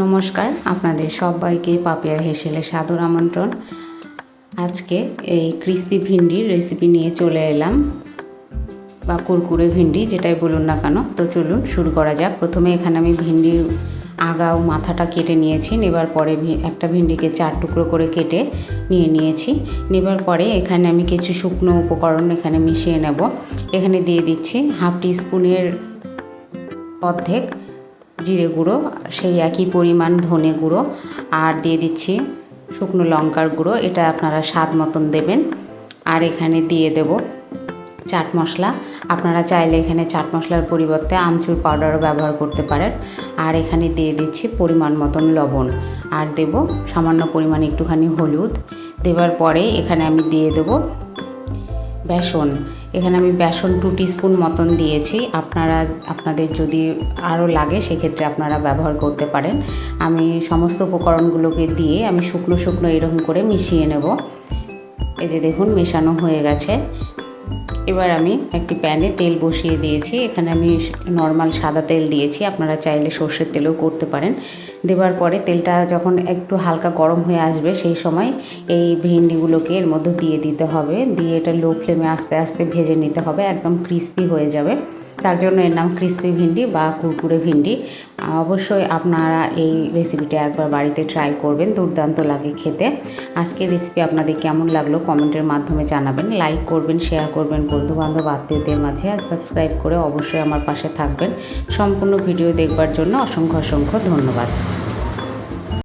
নমস্কার, আপনাদের সবাইকে পাপিয়ার হেসেলে সাদর আমন্ত্রণ। আজকে এই ক্রিসপি ভিন্ডির রেসিপি নিয়ে চলে এলাম, বা কুরকুরে ভিন্ডি যেটাই বলুন না কেন। তো চলুন শুরু করা যাক। প্রথমে এখানে আমি ভিন্ডির আগা ও মাথাটা কেটে নিয়েছি। নেবার পরে একটা ভিন্ডিকে 4 টুকরো করে কেটে নিয়েছি। নেবার পরে এখানে আমি কিছু শুকনো উপকরণ এখানে মিশিয়ে নেব। এখানে দিয়ে দিচ্ছি হাফ টিস্পুনের অর্ধেক জিরে গুঁড়ো, সেই একই পরিমাণ ধনে গুঁড়ো, আর দিয়ে দিচ্ছি শুকনো লঙ্কার গুঁড়ো। এটা আপনারা স্বাদ মতন দেবেন। আর এখানে দিয়ে দেব চাট মশলা। আপনারা চাইলে এখানে চাট মশলার পরিবর্তে আমচুর পাউডারও ব্যবহার করতে পারেন। আর এখানে দিয়ে দিচ্ছি পরিমাণ মতন লবণ, আর দেব সামান্য পরিমাণে একটুখানি হলুদ। দেওয়ার পরে এখানে আমি দিয়ে দেব বেসন। এখানে আমি বেসন 2 টিস্পুন মতন দিয়েছি। আপনাদের যদি আরও লাগে সেক্ষেত্রে আপনারা ব্যবহার করতে পারেন। আমি সমস্ত উপকরণগুলোকে দিয়ে আমি শুকনো এরকম করে মিশিয়ে নেব। এই যে দেখুন মেশানো হয়ে গেছে। এবার আমি একটি প্যানে তেল বসিয়ে দিয়েছি। এখানে আমি নর্মাল সাদা তেল দিয়েছি, আপনারা চাইলে সর্ষের তেলও করতে পারেন। দেওয়ার পরে তেলটা যখন একটু হালকা গরম হয়ে আসবে সেই সময় এই ভিন্ডিগুলোকে এর মধ্যে দিয়ে দিতে হবে। দিয়ে এটা লো ফ্লেমে আস্তে আস্তে ভেজে নিতে হবে, একদম ক্রিস্পি হয়ে যাবে। তার জন্য এর নাম ক্রিস্পি ভিন্ডি বা কুরকুরে ভিন্ডি। অবশ্যই আপনারা এই রেসিপিটা একবার বাড়িতে ট্রাই করবেন, দুর্দান্ত লাগে খেতে। আজকের রেসিপি আপনাদের কেমন লাগলো কমেন্টের মাধ্যমে জানাবেন। লাইক করবেন, শেয়ার করবেন বন্ধুবান্ধব আত্মীয়দের মাঝে, আর সাবস্ক্রাইব করে অবশ্যই আমার পাশে থাকবেন। সম্পূর্ণ ভিডিও দেখবার জন্য অসংখ্য ধন্যবাদ।